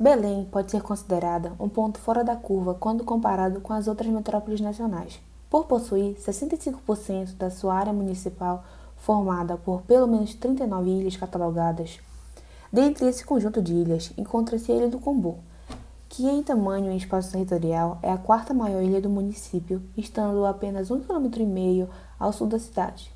Belém pode ser considerada um ponto fora da curva quando comparado com as outras metrópoles nacionais, por possuir 65% da sua área municipal formada por pelo menos 39 ilhas catalogadas. Dentre esse conjunto de ilhas, encontra-se a Ilha do Combu, que em tamanho e espaço territorial é a quarta maior ilha do município, estando a apenas 1,5 km ao sul da cidade.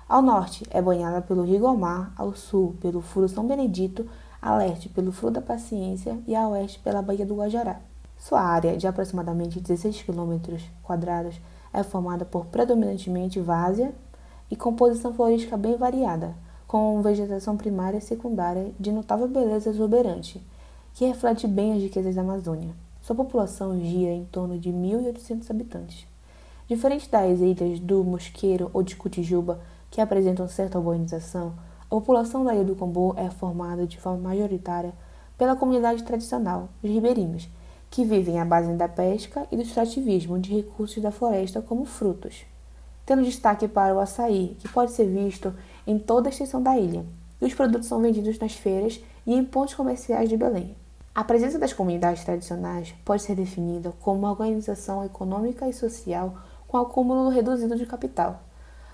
Ao norte é banhada pelo Rio Gomar, ao sul pelo Furo São Benedito, a leste pelo Furo da Paciência e a oeste pela Baía do Guajará. Sua área, de aproximadamente 16 km² é formada por predominantemente várzea e composição florística bem variada, com vegetação primária e secundária de notável beleza exuberante, que reflete bem as riquezas da Amazônia. Sua população gira em torno de 1.800 habitantes. Diferente das ilhas do Mosqueiro ou de Cotijuba, que apresentam certa urbanização, a população da Ilha do Combu é formada de forma majoritária pela comunidade tradicional, os ribeirinhos, que vivem à base da pesca e do extrativismo de recursos da floresta como frutos, tendo destaque para o açaí, que pode ser visto em toda a extensão da ilha, e os produtos são vendidos nas feiras e em pontos comerciais de Belém. A presença das comunidades tradicionais pode ser definida como uma organização econômica e social com acúmulo reduzido de capital,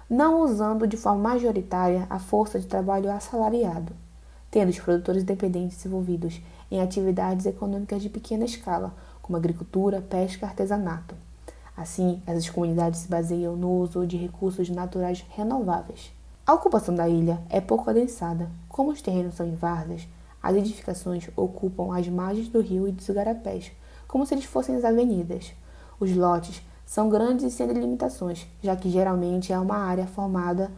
não usando de forma majoritária a força de trabalho assalariado, tendo os produtores independentes envolvidos em atividades econômicas de pequena escala, como agricultura, pesca e artesanato. Assim, essas comunidades se baseiam no uso de recursos naturais renováveis. A ocupação da ilha é pouco adensada. Como os terrenos são em várzeas, as edificações ocupam as margens do rio e dos igarapés, como se eles fossem as avenidas. Os lotes são grandes e sem delimitações, já que geralmente é uma área formada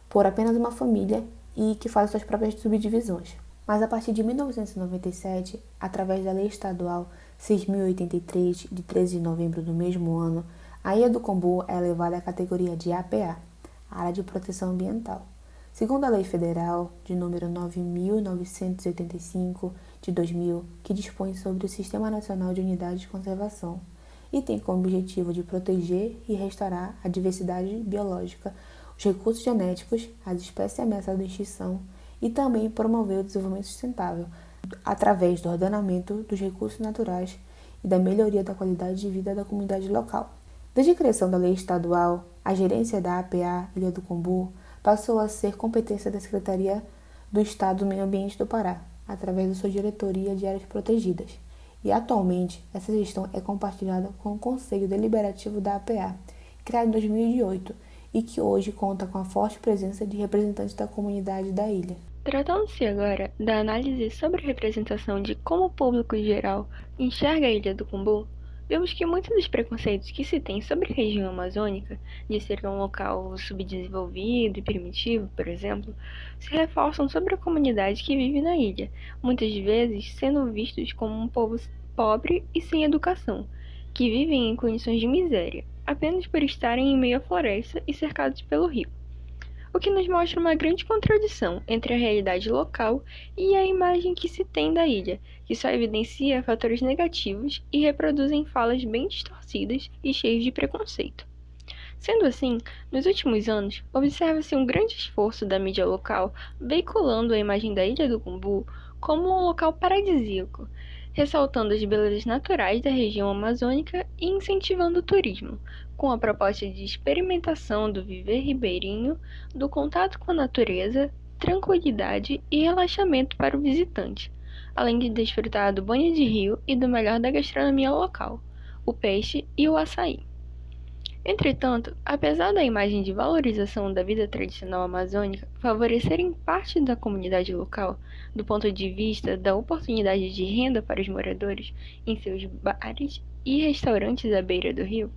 por apenas uma família e que faz suas próprias subdivisões. Mas a partir de 1997, através da Lei Estadual 6.083, de 13 de novembro do mesmo ano, a Ilha do Combu é elevada à categoria de APA, Área de Proteção Ambiental. Segundo a Lei Federal de número 9.985, de 2000, que dispõe sobre o Sistema Nacional de Unidades de Conservação, e tem como objetivo de proteger e restaurar a diversidade biológica, os recursos genéticos, as espécies ameaçadas de extinção e também promover o desenvolvimento sustentável através do ordenamento dos recursos naturais e da melhoria da qualidade de vida da comunidade local. Desde a criação da lei estadual, a gerência da APA Ilha do Combu passou a ser competência da Secretaria do Estado do Meio Ambiente do Pará, através da sua diretoria de áreas protegidas. E atualmente, essa gestão é compartilhada com o Conselho Deliberativo da APA, criado em 2008, e que hoje conta com a forte presença de representantes da comunidade da ilha. Tratando-se agora da análise sobre a representação de como o público geral enxerga a Ilha do Combu, vemos que muitos dos preconceitos que se tem sobre a região amazônica, de ser um local subdesenvolvido e primitivo, por exemplo, se reforçam sobre a comunidade que vive na ilha, muitas vezes sendo vistos como um povo pobre e sem educação, que vivem em condições de miséria, apenas por estarem em meio à floresta e cercados pelo rio, o que nos mostra uma grande contradição entre a realidade local e a imagem que se tem da ilha, que só evidencia fatores negativos e reproduzem falas bem distorcidas e cheias de preconceito. Sendo assim, nos últimos anos, observa-se um grande esforço da mídia local veiculando a imagem da Ilha do Cumbu como um local paradisíaco, ressaltando as belezas naturais da região amazônica e incentivando o turismo, com a proposta de experimentação do viver ribeirinho, do contato com a natureza, tranquilidade e relaxamento para o visitante, além de desfrutar do banho de rio e do melhor da gastronomia local, o peixe e o açaí. Entretanto, apesar da imagem de valorização da vida tradicional amazônica favorecer em parte da comunidade local, do ponto de vista da oportunidade de renda para os moradores em seus bares e restaurantes à beira do rio,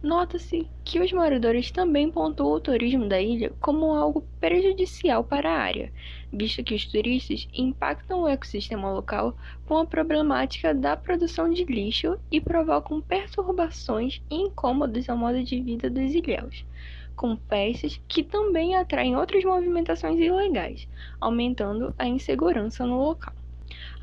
nota-se que os moradores também pontuam o turismo da ilha como algo prejudicial para a área, visto que os turistas impactam o ecossistema local com a problemática da produção de lixo e provocam perturbações e incômodos ao modo de vida dos ilhéus, com peças que também atraem outras movimentações ilegais, aumentando a insegurança no local.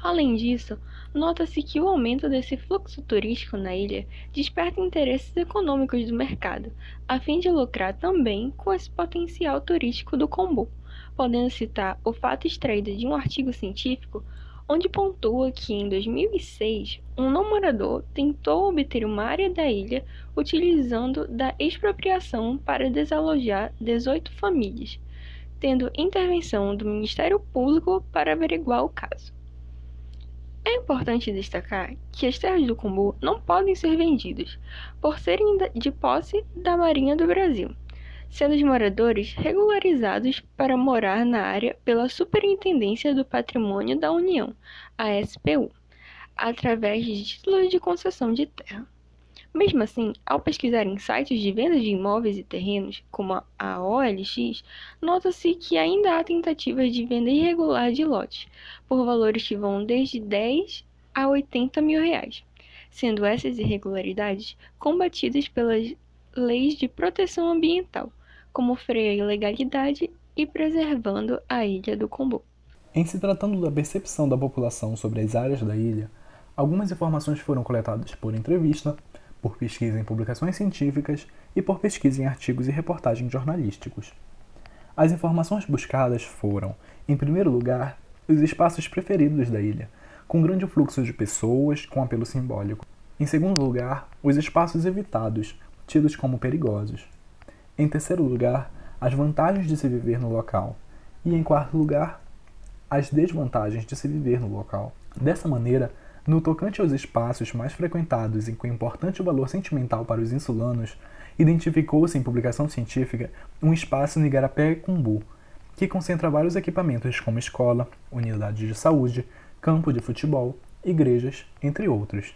Além disso, nota-se que o aumento desse fluxo turístico na ilha desperta interesses econômicos do mercado, a fim de lucrar também com esse potencial turístico do kombu, podendo citar o fato extraído de um artigo científico onde pontua que em 2006 um não morador tentou obter uma área da ilha utilizando da expropriação para desalojar 18 famílias, tendo intervenção do Ministério Público para averiguar o caso. É importante destacar que as terras do Cumbu não podem ser vendidas, por serem de posse da Marinha do Brasil, sendo os moradores regularizados para morar na área pela Superintendência do Patrimônio da União, a SPU, através de títulos de concessão de terra. Mesmo assim, ao pesquisar em sites de venda de imóveis e terrenos, como a OLX, nota-se que ainda há tentativas de venda irregular de lotes, por valores que vão desde 10 a 80 mil reais, sendo essas irregularidades combatidas pelas leis de proteção ambiental, como freio a ilegalidade e preservando a ilha do Combu. Em se tratando da percepção da população sobre as áreas da ilha, algumas informações foram coletadas por entrevista, por pesquisa em publicações científicas e por pesquisa em artigos e reportagens jornalísticos. As informações buscadas foram, em primeiro lugar, os espaços preferidos da ilha, com grande fluxo de pessoas com apelo simbólico. Em segundo lugar, os espaços evitados, tidos como perigosos. Em terceiro lugar, as vantagens de se viver no local. E em quarto lugar, as desvantagens de se viver no local. Dessa maneira, no tocante aos espaços mais frequentados e com importante valor sentimental para os insulanos, identificou-se em publicação científica um espaço no Igarapé-Cumbu, que concentra vários equipamentos como escola, unidade de saúde, campo de futebol, igrejas, entre outros.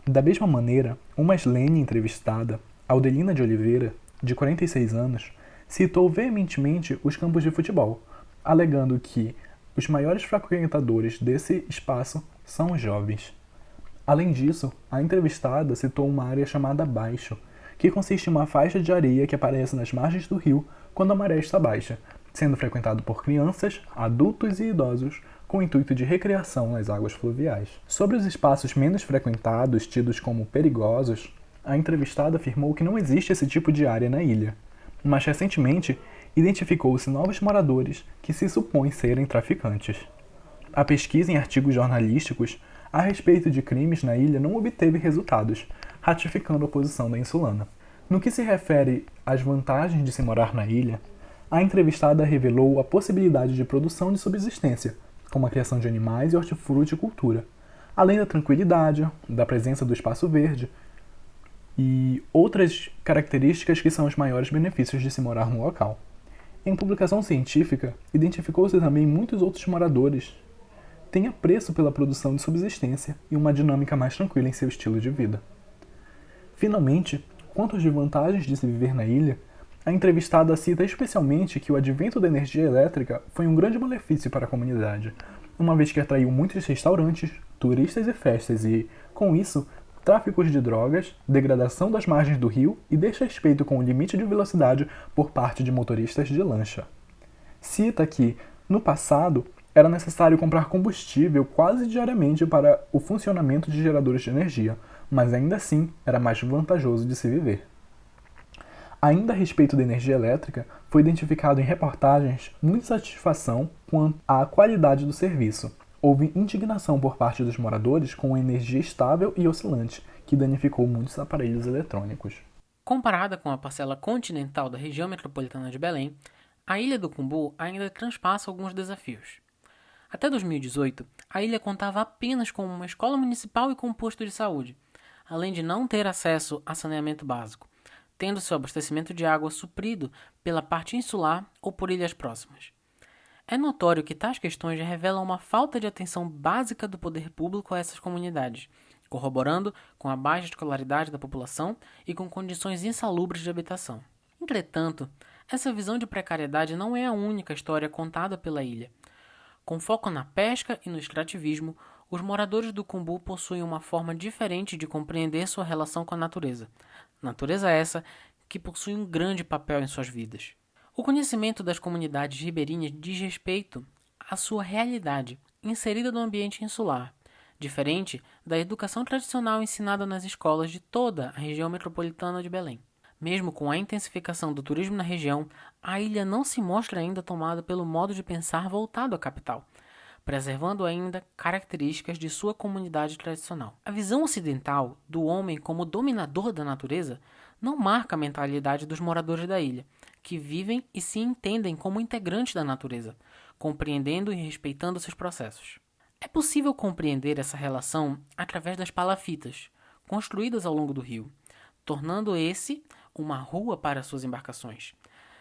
Da mesma maneira, uma islene entrevistada, Aldelina de Oliveira, de 46 anos, citou veementemente os campos de futebol, alegando que os maiores frequentadores desse espaço são os jovens. Além disso, a entrevistada citou uma área chamada Baixo, que consiste em uma faixa de areia que aparece nas margens do rio quando a maré está baixa, sendo frequentado por crianças, adultos e idosos, com o intuito de recreação nas águas fluviais. Sobre os espaços menos frequentados, tidos como perigosos, a entrevistada afirmou que não existe esse tipo de área na ilha, mas recentemente identificou-se novos moradores que se supõem serem traficantes. A pesquisa em artigos jornalísticos a respeito de crimes na ilha não obteve resultados, ratificando a posição da insulana. No que se refere às vantagens de se morar na ilha, a entrevistada revelou a possibilidade de produção de subsistência, como a criação de animais e hortifruticultura, além da tranquilidade, da presença do espaço verde e outras características que são os maiores benefícios de se morar no local. Em publicação científica, identificou-se também muitos outros moradores têm apreço pela produção de subsistência e uma dinâmica mais tranquila em seu estilo de vida. Finalmente, quanto às vantagens de se viver na ilha, a entrevistada cita especialmente que o advento da energia elétrica foi um grande malefício para a comunidade, uma vez que atraiu muitos restaurantes, turistas e festas e, com isso, tráficos de drogas, degradação das margens do rio e desrespeito com o limite de velocidade por parte de motoristas de lancha. Cita que, no passado, era necessário comprar combustível quase diariamente para o funcionamento de geradores de energia, mas ainda assim era mais vantajoso de se viver. Ainda a respeito da energia elétrica, foi identificado em reportagens muita satisfação quanto à qualidade do serviço. Houve indignação por parte dos moradores com a energia estável e oscilante, que danificou muitos aparelhos eletrônicos. Comparada com a parcela continental da região metropolitana de Belém, a Ilha do Cumbu ainda transpassa alguns desafios. Até 2018, a ilha contava apenas com uma escola municipal e com um posto de saúde, além de não ter acesso a saneamento básico, tendo seu abastecimento de água suprido pela parte insular ou por ilhas próximas. É notório que tais questões revelam uma falta de atenção básica do poder público a essas comunidades, corroborando com a baixa escolaridade da população e com condições insalubres de habitação. Entretanto, essa visão de precariedade não é a única história contada pela ilha. Com foco na pesca e no extrativismo, os moradores do Cumbu possuem uma forma diferente de compreender sua relação com a natureza. Natureza essa que possui um grande papel em suas vidas. O conhecimento das comunidades ribeirinhas diz respeito à sua realidade, inserida no ambiente insular, diferente da educação tradicional ensinada nas escolas de toda a região metropolitana de Belém. Mesmo com a intensificação do turismo na região, a ilha não se mostra ainda tomada pelo modo de pensar voltado à capital, preservando ainda características de sua comunidade tradicional. A visão ocidental do homem como dominador da natureza não marca a mentalidade dos moradores da ilha, que vivem e se entendem como integrantes da natureza, compreendendo e respeitando seus processos. É possível compreender essa relação através das palafitas, construídas ao longo do rio, tornando esse uma rua para suas embarcações,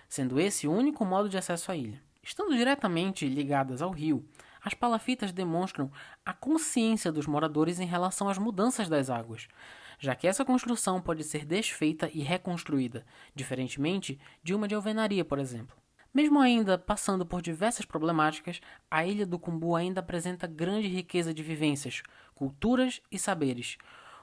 sendo esse o único modo de acesso à ilha. Estando diretamente ligadas ao rio, as palafitas demonstram a consciência dos moradores em relação às mudanças das águas, já que essa construção pode ser desfeita e reconstruída, diferentemente de uma de alvenaria, por exemplo. Mesmo ainda passando por diversas problemáticas, a Ilha do Cumbu ainda apresenta grande riqueza de vivências, culturas e saberes,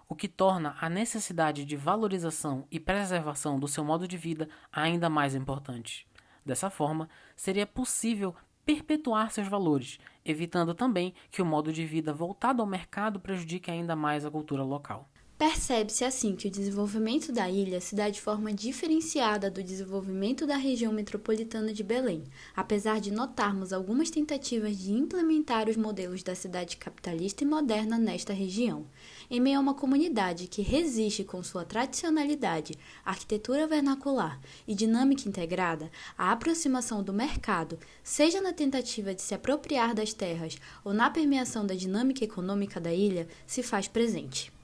o que torna a necessidade de valorização e preservação do seu modo de vida ainda mais importante. Dessa forma, seria possível perpetuar seus valores, evitando também que o modo de vida voltado ao mercado prejudique ainda mais a cultura local. Percebe-se assim que o desenvolvimento da ilha se dá de forma diferenciada do desenvolvimento da região metropolitana de Belém, apesar de notarmos algumas tentativas de implementar os modelos da cidade capitalista e moderna nesta região. Em meio a uma comunidade que resiste com sua tradicionalidade, arquitetura vernacular e dinâmica integrada, a aproximação do mercado, seja na tentativa de se apropriar das terras ou na permeação da dinâmica econômica da ilha, se faz presente.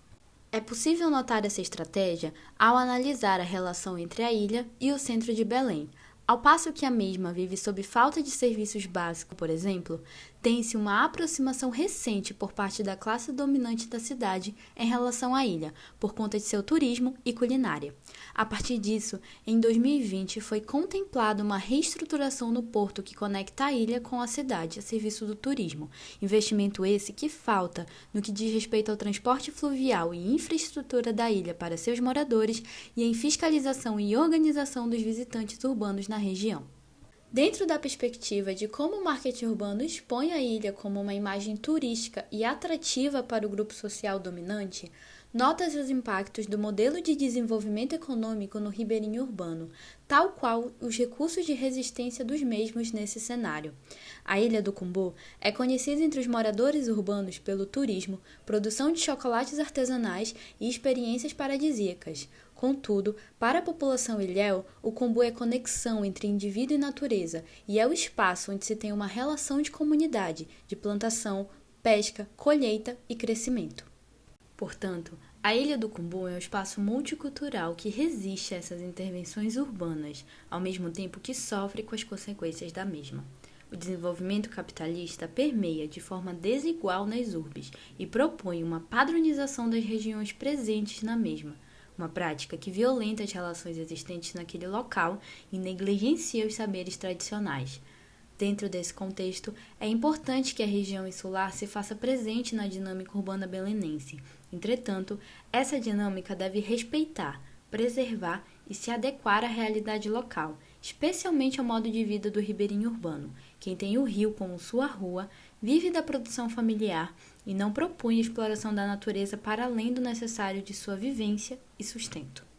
É possível notar essa estratégia ao analisar a relação entre a ilha e o centro de Belém. Ao passo que a mesma vive sob falta de serviços básicos, por exemplo, tem-se uma aproximação recente por parte da classe dominante da cidade em relação à ilha, por conta de seu turismo e culinária. A partir disso, em 2020 foi contemplada uma reestruturação no porto que conecta a ilha com a cidade a serviço do turismo. Investimento esse que falta no que diz respeito ao transporte fluvial e infraestrutura da ilha para seus moradores e em fiscalização e organização dos visitantes urbanos na região. Dentro da perspectiva de como o marketing urbano expõe a ilha como uma imagem turística e atrativa para o grupo social dominante, nota-se os impactos do modelo de desenvolvimento econômico no ribeirinho urbano, tal qual os recursos de resistência dos mesmos nesse cenário. A Ilha do Cumbu é conhecida entre os moradores urbanos pelo turismo, produção de chocolates artesanais e experiências paradisíacas. Contudo, para a população ilhéu, o Cumbu é conexão entre indivíduo e natureza e é o espaço onde se tem uma relação de comunidade, de plantação, pesca, colheita e crescimento. Portanto, a Ilha do Cumbu é um espaço multicultural que resiste a essas intervenções urbanas, ao mesmo tempo que sofre com as consequências da mesma. O desenvolvimento capitalista permeia de forma desigual nas urbes e propõe uma padronização das regiões presentes na mesma, uma prática que violenta as relações existentes naquele local e negligencia os saberes tradicionais. Dentro desse contexto, é importante que a região insular se faça presente na dinâmica urbana belenense. Entretanto, essa dinâmica deve respeitar, preservar e se adequar à realidade local, especialmente ao modo de vida do ribeirinho urbano. Quem tem o rio como sua rua, vive da produção familiar e não propõe a exploração da natureza para além do necessário de sua vivência e sustento.